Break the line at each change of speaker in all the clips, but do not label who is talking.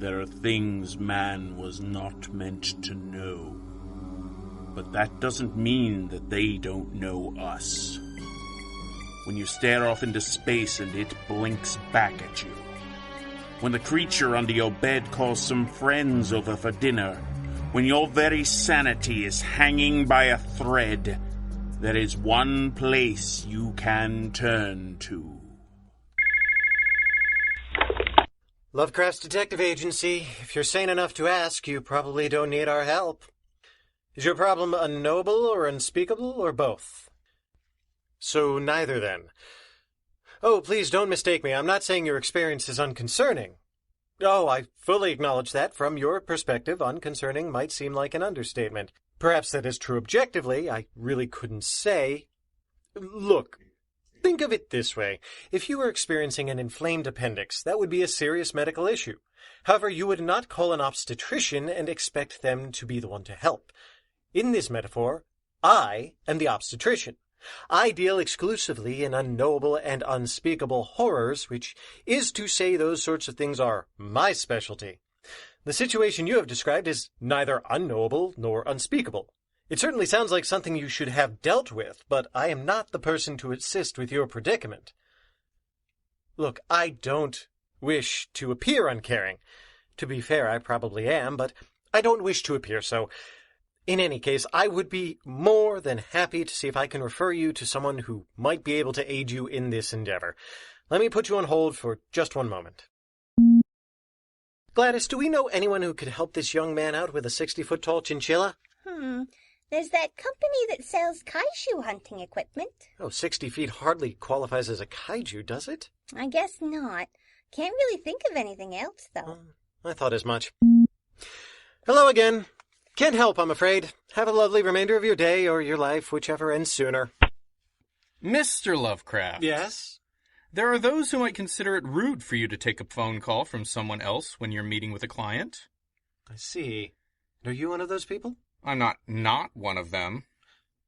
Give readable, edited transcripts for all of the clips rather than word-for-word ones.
there are things man was not meant to know. But that doesn't mean that they don't know us. When you stare off into space and it blinks back at you. When the creature under your bed calls some friends over for dinner. When your very sanity is hanging by a thread, there is one place you can turn to.
Lovecraft's Detective Agency. If you're sane enough to ask, you probably don't need our help. Is your problem unknowable or unspeakable, or both? So neither, then. Oh, please don't mistake me. I'm not saying your experience is unconcerning. Oh, I fully acknowledge that. From your perspective, unconcerning might seem like an understatement. Perhaps that is true objectively. I really couldn't say. Look, think of it this way. If you were experiencing an inflamed appendix, that would be a serious medical issue. However, you would not call an obstetrician and expect them to be the one to help. In this metaphor, I am the obstetrician. I deal exclusively in unknowable and unspeakable horrors, which is to say those sorts of things are my specialty. The situation you have described is neither unknowable nor unspeakable. It certainly sounds like something you should have dealt with, but I am not the person to assist with your predicament. Look, I don't wish to appear uncaring. To be fair, I probably am, but I don't wish to appear so. In any case, I would be more than happy to see if I can refer you to someone who might be able to aid you in this endeavor. Let me put you on hold for just one moment. Gladys, do we know anyone who could help this young man out with a 60-foot-tall chinchilla?
There's that company that sells kaiju hunting equipment.
Oh, 60 feet hardly qualifies as a kaiju, does it?
I guess not. Can't really think of anything else, though.
I thought as much. Hello again. Can't help, I'm afraid. Have a lovely remainder of your day or your life, whichever ends sooner.
Mr. Lovecraft.
Yes?
There are those who might consider it rude for you to take a phone call from someone else when you're meeting with a client.
I see. Are you one of those people?
I'm not one of them.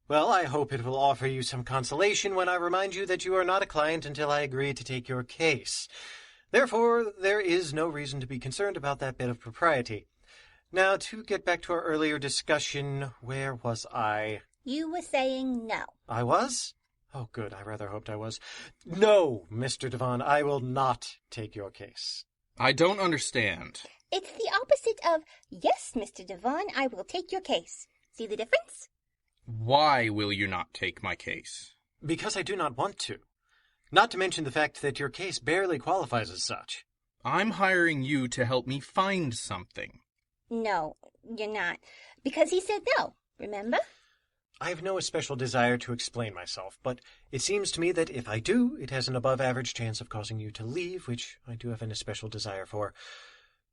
Well, I hope it will offer you some consolation when I remind you that you are not a client until I agree to take your case. Therefore, there is no reason to be concerned about that bit of propriety. Now, to get back to our earlier discussion, where was I?
You were saying no.
I was? Oh, good. I rather hoped I was. No, Mr. Devon, I will not take your case.
I don't understand.
It's the opposite of, yes, Mr. Devon, I will take your case. See the difference?
Why will you not take my case?
Because I do not want to. Not to mention the fact that your case barely qualifies as such.
I'm hiring you to help me find something.
No, you're not. Because he said no, remember?
I have no especial desire to explain myself, but it seems to me that if I do, it has an above-average chance of causing you to leave, which I do have an especial desire for.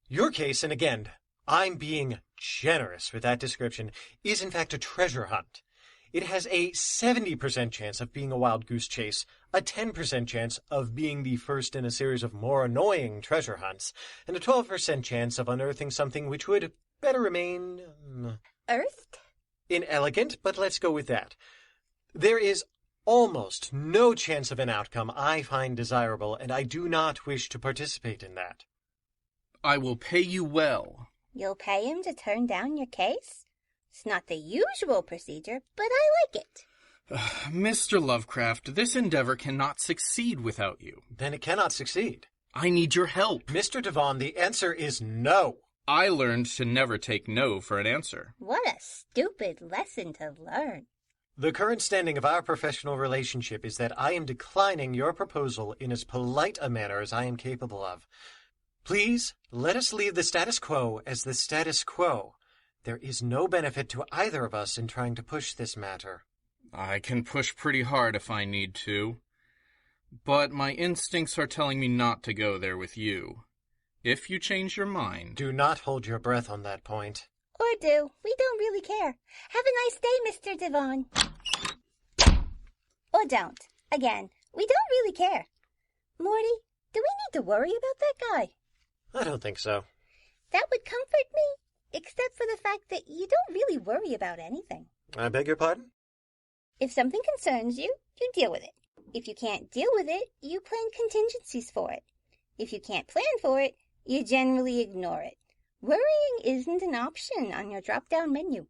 Your case, and again, I'm being generous with that description, is in fact a treasure hunt. It has a 70% chance of being a wild goose chase, a 10% chance of being the first in a series of more annoying treasure hunts, and a 12% chance of unearthing something which would better remain...
Earthed?
Inelegant, but let's go with that. There is almost no chance of an outcome I find desirable, and I do not wish to participate in that.
I will pay you well.
You'll pay him to turn down your case? It's not the usual procedure, but I like it.
Mr. Lovecraft, this endeavor cannot succeed without you.
Then it cannot succeed.
I need your help.
Mr. Devon, the answer is no.
I learned to never take no for an answer.
What a stupid lesson to learn.
The current standing of our professional relationship is that I am declining your proposal in as polite a manner as I am capable of. Please, let us leave the status quo as the status quo. There is no benefit to either of us in trying to push this matter.
I can push pretty hard if I need to. But my instincts are telling me not to go there with you. If you change your mind...
Do not hold your breath on that point.
Or do. We don't really care. Have a nice day, Mr. Devon. Or don't. Again, we don't really care. Morty, do we need to worry about that guy?
I don't think so.
That would comfort me, except for the fact that you don't really worry about anything.
I beg your pardon?
If something concerns you, you deal with it. If you can't deal with it, you plan contingencies for it. If you can't plan for it, You generally ignore it. Worrying isn't an option on your drop-down menu.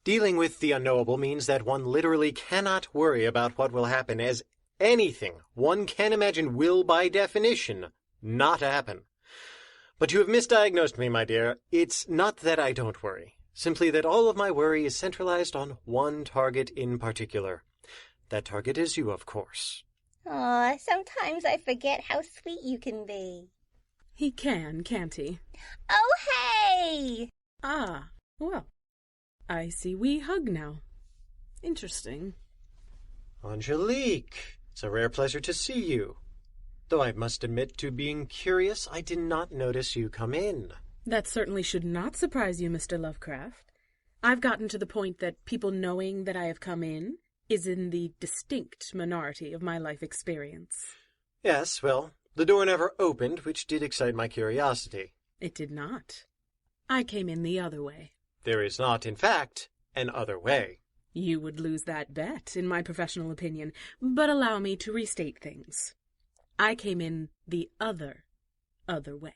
Dealing with the unknowable means that one literally cannot worry about what will happen, as anything one can imagine will, by definition, not happen. But you have misdiagnosed me, my dear. It's not that I don't worry. Simply that all of my worry is centralized on one target in particular. That target is you, of course.
Aw, sometimes I forget how sweet you can be.
He can, can't he?
Oh, hey!
Ah, well, I see we hug now. Interesting.
Angelique, it's a rare pleasure to see you. Though I must admit to being curious, I did not notice you come in.
That certainly should not surprise you, Mr. Lovecraft. I've gotten to the point that people knowing that I have come in is in the distinct minority of my life experience.
Yes, well, the door never opened, which did excite my curiosity.
It did not. I came in the other way.
There is not, in fact, an other way.
You would lose that bet, in my professional opinion, but allow me to restate things. I came in the other way.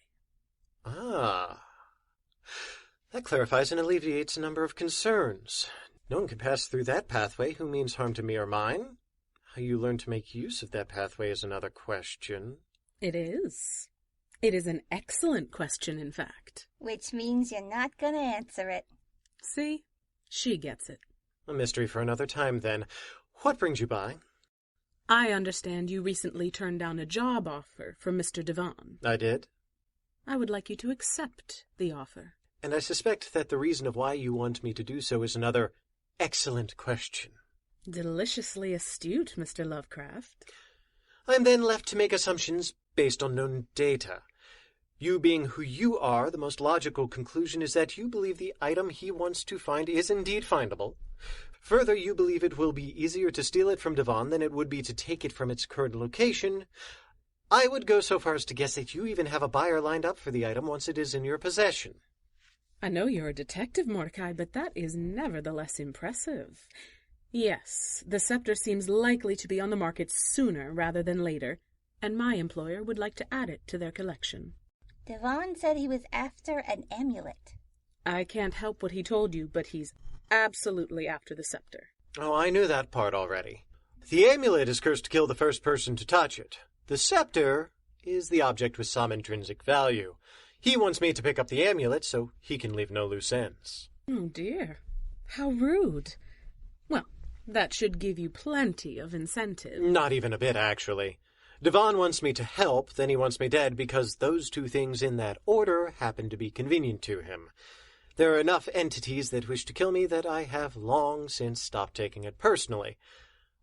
Ah. That clarifies and alleviates a number of concerns. No one can pass through that pathway who means harm to me or mine. How you learn to make use of that pathway is another question.
It is. It is an excellent question, in fact.
Which means you're not gonna answer it.
See? She gets it.
A mystery for another time, then. What brings you by?
I understand you recently turned down a job offer from Mr. Devon.
I did.
I would like you to accept the offer.
And I suspect that the reason of why you want me to do so is another excellent question.
Deliciously astute, Mr. Lovecraft.
I am then left to make assumptions based on known data. You being who you are, the most logical conclusion is that you believe the item he wants to find is indeed findable. Further, you believe it will be easier to steal it from Devon than it would be to take it from its current location. I would go so far as to guess that you even have a buyer lined up for the item once it is in your possession.
I know you're a detective, Mordecai, but that is nevertheless impressive. Yes, the scepter seems likely to be on the market sooner rather than later, and my employer would like to add it to their collection.
Devon said he was after an amulet.
I can't help what he told you, but he's absolutely after the scepter.
Oh, I knew that part already. The amulet is cursed to kill the first person to touch it. The scepter is the object with some intrinsic value. He wants me to pick up the amulet so he can leave no loose ends.
Oh, dear. How rude. Well, that should give you plenty of incentive.
Not even a bit, actually. Devon wants me to help, then he wants me dead, because those two things in that order happen to be convenient to him. There are enough entities that wish to kill me that I have long since stopped taking it personally.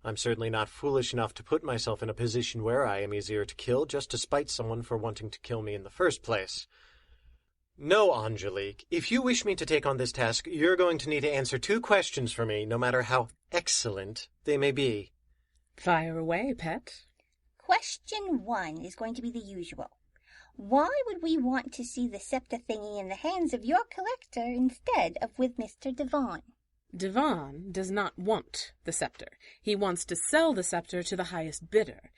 I'm certainly not foolish enough to put myself in a position where I am easier to kill just to spite someone for wanting to kill me in the first place. No, Angelique, if you wish me to take on this task, you're going to need to answer 2 questions for me, no matter how excellent they may be.
Fire away, pet.
Question 1 is going to be the usual. Why would we want to see the scepter thingy in the hands of your collector instead of with Mr. Devon?
Devon does not want the scepter. He wants to sell the scepter to the highest bidder.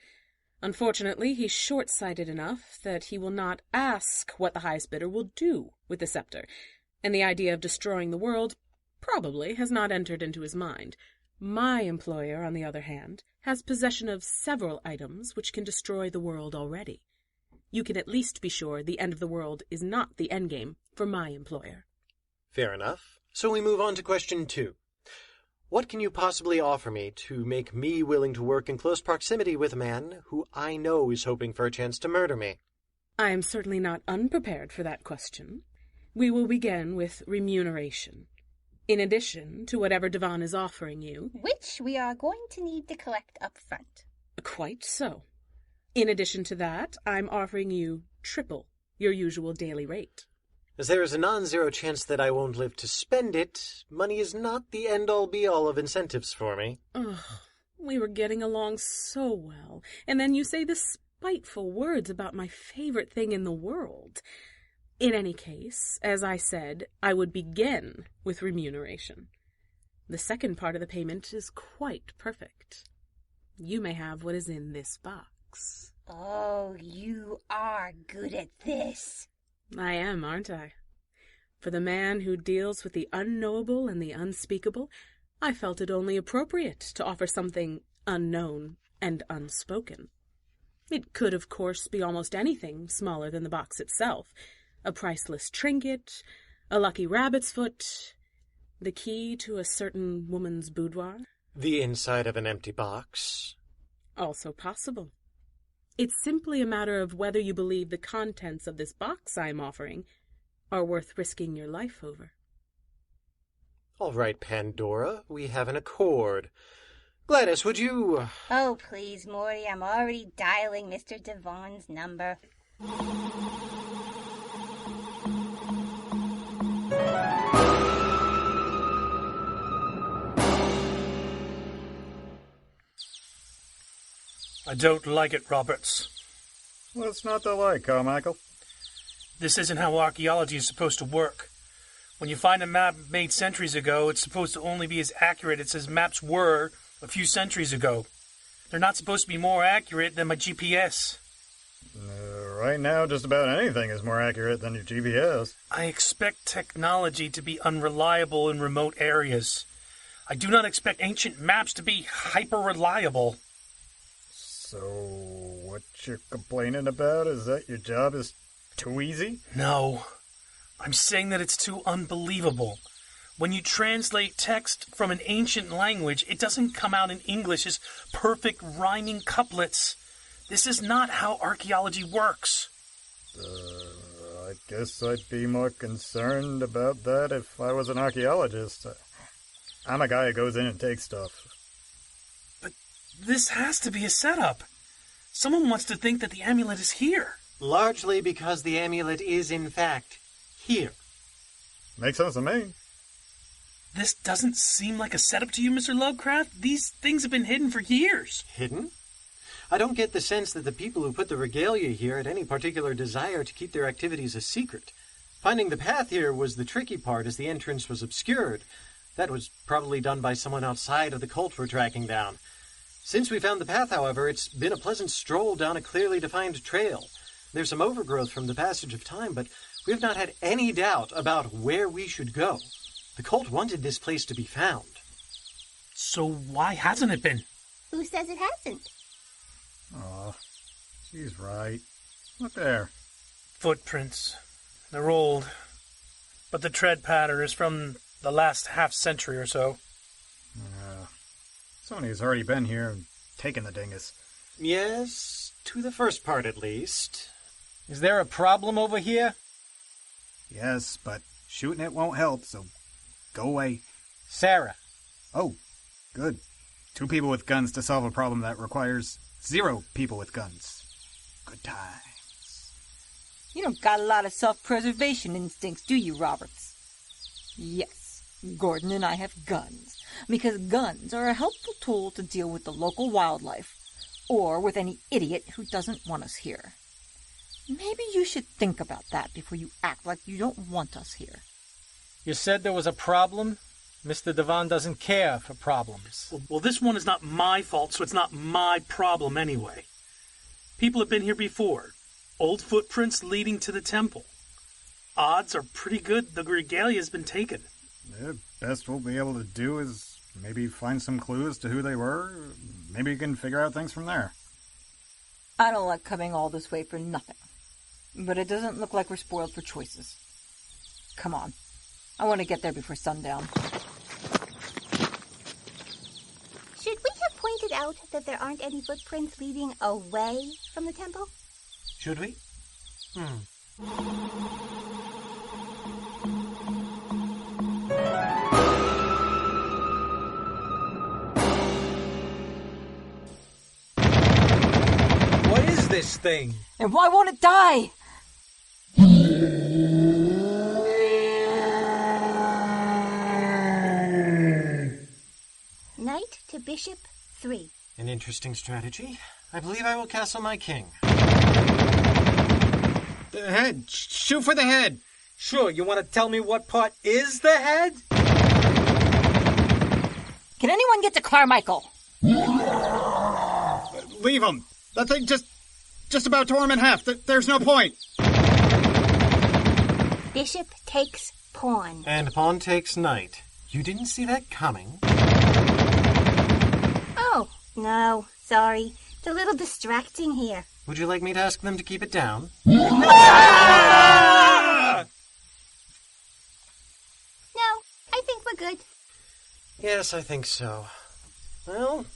Unfortunately, he's short-sighted enough that he will not ask what the highest bidder will do with the scepter, and the idea of destroying the world probably has not entered into his mind. My employer, on the other hand, has possession of several items which can destroy the world already. You can at least be sure the end of the world is not the endgame for my employer.
Fair enough. So we move on to question 2. What can you possibly offer me to make me willing to work in close proximity with a man who I know is hoping for a chance to murder me?
I am certainly not unprepared for that question. We will begin with remuneration. In addition to whatever Devon is offering you.
Which we are going to need to collect up front.
Quite so. In addition to that, I'm offering you triple your usual daily rate.
As there is a non-zero chance that I won't live to spend it, money is not the end-all be-all of incentives for me.
Ugh, we were getting along so well, and then you say the spiteful words about my favorite thing in the world. In any case, as I said, I would begin with remuneration. The second part of the payment is quite perfect. You may have what is in this box.
Oh, you are good at this.
I am, aren't I? For the man who deals with the unknowable and the unspeakable, I felt it only appropriate to offer something unknown and unspoken. It could, of course, be almost anything smaller than the box itself. A priceless trinket, a lucky rabbit's foot, the key to a certain woman's boudoir.
The inside of an empty box.
Also possible. It's simply a matter of whether you believe the contents of this box I'm offering are worth risking your life over.
All right, Pandora, we have an accord. Gladys, would you...
Oh, please, Morty, I'm already dialing Mr. Devon's number.
I don't like it, Roberts.
What's not to like, Carmichael?
This isn't how archaeology is supposed to work. When you find a map made centuries ago, it's supposed to only be as accurate as maps were a few centuries ago. They're not supposed to be more accurate than my GPS.
Right now, just about anything is more accurate than your GPS.
I expect technology to be unreliable in remote areas. I do not expect ancient maps to be hyper-reliable.
So, what you're complaining about is that your job is too easy?
No. I'm saying that it's too unbelievable. When you translate text from an ancient language, it doesn't come out in English as perfect rhyming couplets. This is not how archaeology works.
I guess I'd be more concerned about that if I was an archaeologist. I'm a guy who goes in and takes stuff.
But this has to be a setup. Someone wants to think that the amulet is here.
Largely because the amulet is, in fact, here.
Makes sense to me.
This doesn't seem like a setup to you, Mr. Lovecraft. These things have been hidden for years.
Hidden? I don't get the sense that the people who put the regalia here had any particular desire to keep their activities a secret. Finding the path here was the tricky part, as the entrance was obscured. That was probably done by someone outside of the cult we're tracking down. Since we found the path, however, it's been a pleasant stroll down a clearly defined trail. There's some overgrowth from the passage of time, but we've not had any doubt about where we should go. The cult wanted this place to be found.
So why hasn't it been?
Who says it hasn't?
Aw, she's right. Look there.
Footprints. They're old. But the tread pattern is from the last half-century or so.
Somebody's already been here and taken the dingus.
Yes, to the first part at least.
Is there a problem over here?
Yes, but shooting it won't help, so go away.
Sarah.
Oh, good. 2 people with guns to solve a problem that requires 0 people with guns. Good times.
You don't got a lot of self-preservation instincts, do you, Roberts? Yes, Gordon and I have guns, because guns are a helpful tool to deal with the local wildlife, or with any idiot who doesn't want us here. Maybe you should think about that before you act like you don't want us here.
You said there was a problem? Mr. Devon doesn't care for problems.
Well, this one is not my fault, so it's not my problem anyway. People have been here before. Old footprints leading to the temple. Odds are pretty good the regalia has been taken.
The best we'll be able to do is maybe find some clues to who they were. Maybe you can figure out things from there.
I don't like coming all this way for nothing. But it doesn't look like we're spoiled for choices. Come on. I want to get there before sundown.
Should we have pointed out that there aren't any footprints leading away from the temple?
Should we?
What is this thing?
And why won't it die?
Knight to bishop 3.
An interesting strategy. I believe I will castle my king.
The head. Shoot for the head. Sure, you want to tell me what part is the head?
Can anyone get to Carmichael?
Leave him. That thing just...
just about tore him in half. There's no point.
Bishop takes pawn.
And pawn takes knight. You didn't see that coming?
Oh, no, sorry. It's a little distracting here.
Would you like me to ask them to keep it down?
No, I think we're good.
Yes, I think so. Well,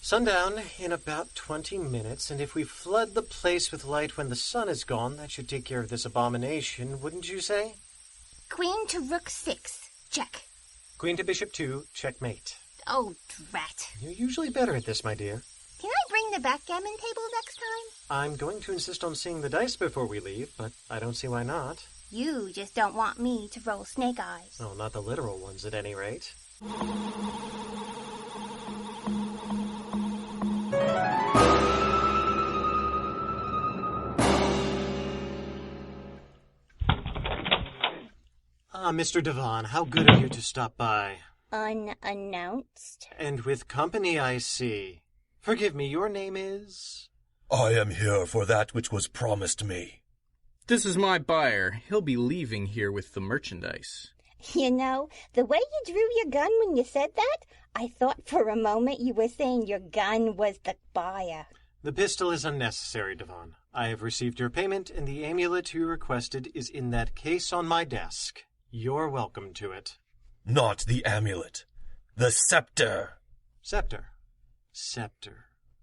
sundown in about 20 minutes, and if we flood the place with light when the sun is gone, that should take care of this abomination, wouldn't you say?
Queen to rook 6. Check.
Queen to bishop 2, checkmate.
Oh, drat.
You're usually better at this, my dear.
Can I bring the backgammon table next time?
I'm going to insist on seeing the dice before we leave, but I don't see why not.
You just don't want me to roll snake eyes.
Oh, not the literal ones at any rate. Ah, Mr. Devon, how good of you to stop by.
Unannounced?
And with company, I see. Forgive me, your name is?
I am here for that which was promised me.
This is my buyer. He'll be leaving here with the merchandise.
You know, the way you drew your gun when you said that, I thought for a moment you were saying your gun was the buyer.
The pistol is unnecessary, Devon. I have received your payment, and the amulet you requested is in that case on my desk. You're welcome to it.
Not the amulet. The scepter.
Scepter.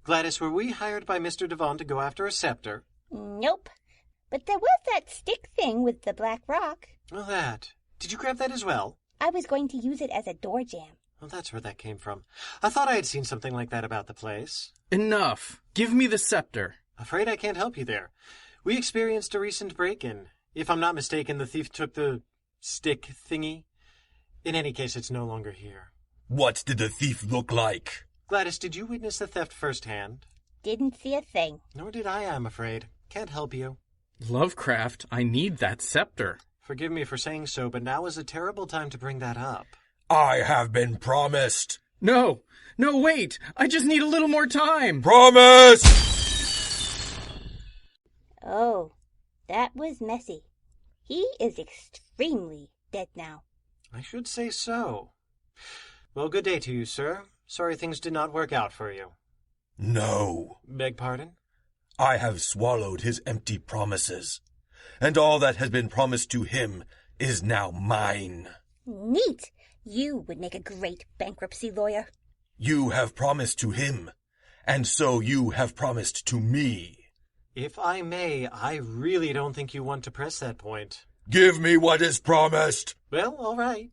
Gladys, were we hired by Mr. Devon to go after a scepter?
Nope. But there was that stick thing with the black rock.
Oh, that. Did you grab that as well?
I was going to use it as a door jamb.
Well, that's where that came from. I thought I had seen something like that about the place.
Enough. Give me the scepter.
Afraid I can't help you there. We experienced a recent break-in. If I'm not mistaken, the thief took the stick thingy. In any case, it's no longer here.
What did the thief look like?
Gladys, did you witness the theft firsthand?
Didn't see a thing.
Nor did I, I'm afraid. Can't help you.
Lovecraft, I need that scepter.
Forgive me for saying so, but now is a terrible time to bring that up.
I have been promised.
No, wait. I just need a little more time.
Promise!
Oh, that was messy. He is extremely dead now.
I should say so. Well, good day to you, sir. Sorry things did not work out for you.
No.
Beg pardon?
I have swallowed his empty promises, and all that has been promised to him is now mine.
Neat! You would make a great bankruptcy lawyer.
You have promised to him, and so you have promised to me.
If I may, I really don't think you want to press that point.
Give me what is promised.
Well, all right.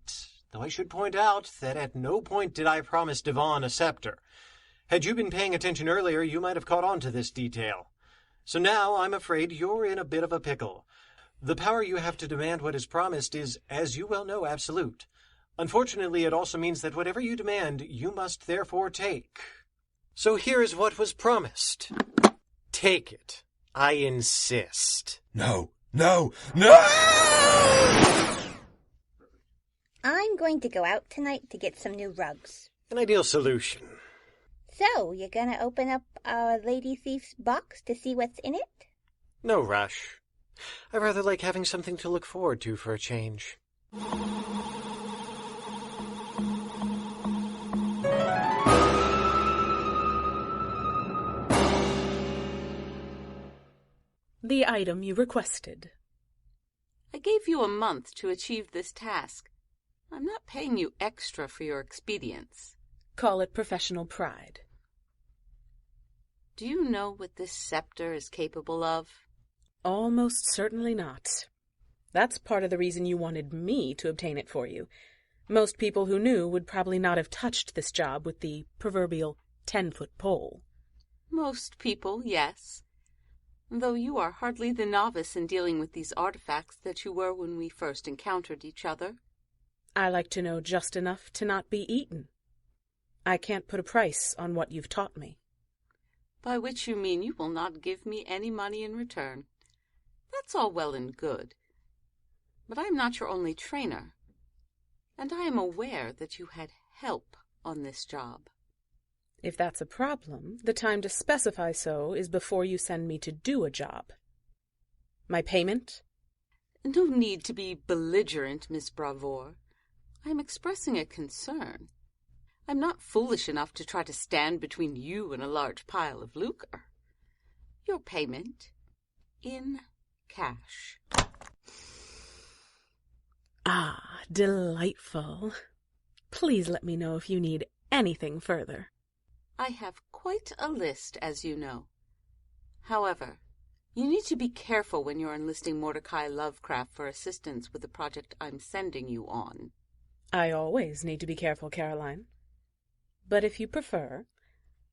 Though I should point out that at no point did I promise Devon a scepter. Had you been paying attention earlier, you might have caught on to this detail. So now, I'm afraid you're in a bit of a pickle. The power you have to demand what is promised is, as you well know, absolute. Unfortunately, it also means that whatever you demand, you must therefore take. So here is what was promised. Take it. I insist.
No!
I'm going to go out tonight to get some new rugs.
An ideal solution.
So, you're gonna open up our lady thief's box to see what's in it?
No rush. I rather like having something to look forward to for a change.
The item you requested.
I gave you a month to achieve this task. I'm not paying you extra for your expedience.
Call it professional pride.
Do you know what this scepter is capable of?
Almost certainly not. That's part of the reason you wanted me to obtain it for you. Most people who knew would probably not have touched this job with the proverbial 10-foot pole.
Most people, yes. Though you are hardly the novice in dealing with these artifacts that you were when we first encountered each other.
I like to know just enough to not be eaten. I can't put a price on what you've taught me.
By which you mean you will not give me any money in return. That's all well and good. But I am not your only trainer, and I am aware that you had help on this job.
If that's a problem, the time to specify so is before you send me to do a job. My payment?
No need to be belligerent, Miss Bravour. I am expressing a concern. I'm not foolish enough to try to stand between you and a large pile of lucre. Your payment in cash.
Ah, delightful. Please let me know if you need anything further.
I have quite a list, as you know. However, you need to be careful when you're enlisting Mordecai Lovecraft for assistance with the project I'm sending you on.
I always need to be careful, Caroline. But if you prefer,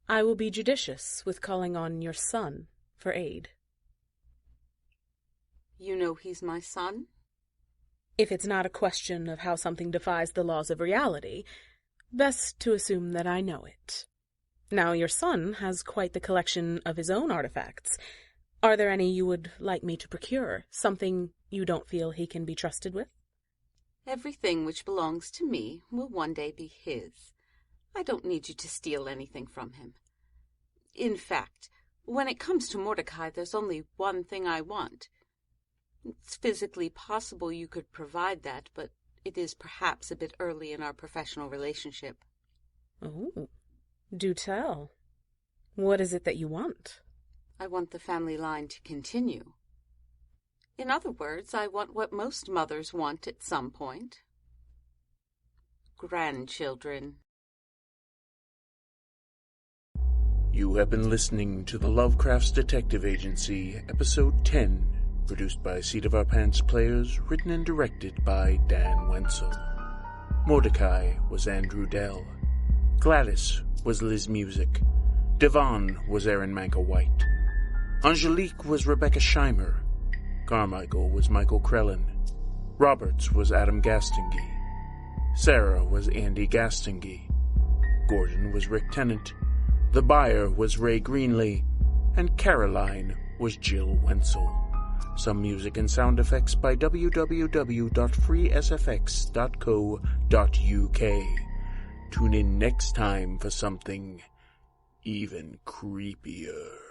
I will be judicious with calling on your son for aid.
You know he's my son?
If it's not a question of how something defies the laws of reality, best to assume that I know it. Now, your son has quite the collection of his own artifacts. Are there any you would like me to procure? Something you don't feel he can be trusted with?
Everything which belongs to me will one day be his. I don't need you to steal anything from him. In fact, when it comes to Mordecai, there's only one thing I want. It's physically possible you could provide that, but it is perhaps a bit early in our professional relationship.
Oh, do tell. What is it that you want?
I want the family line to continue. In other words, I want what most mothers want at some point. Grandchildren.
You have been listening to the Lovecraft's Detective Agency, Episode 10, produced by Seat of Our Pants players, written and directed by Dan Wenzel. Mordecai was Andrew Dell. Gladys was Liz Music. Devon was Aaron Manka-White. Angelique was Rebecca Scheimer. Carmichael was Michael Krellin. Roberts was Adam Gastonguay. Sarah was Andy Gastonguay. Gordon was Rick Tennant. The buyer was Ray Greenlee. And Caroline was Jill Wenzel. Some music and sound effects by www.freesfx.co.uk. Tune in next time for something even creepier.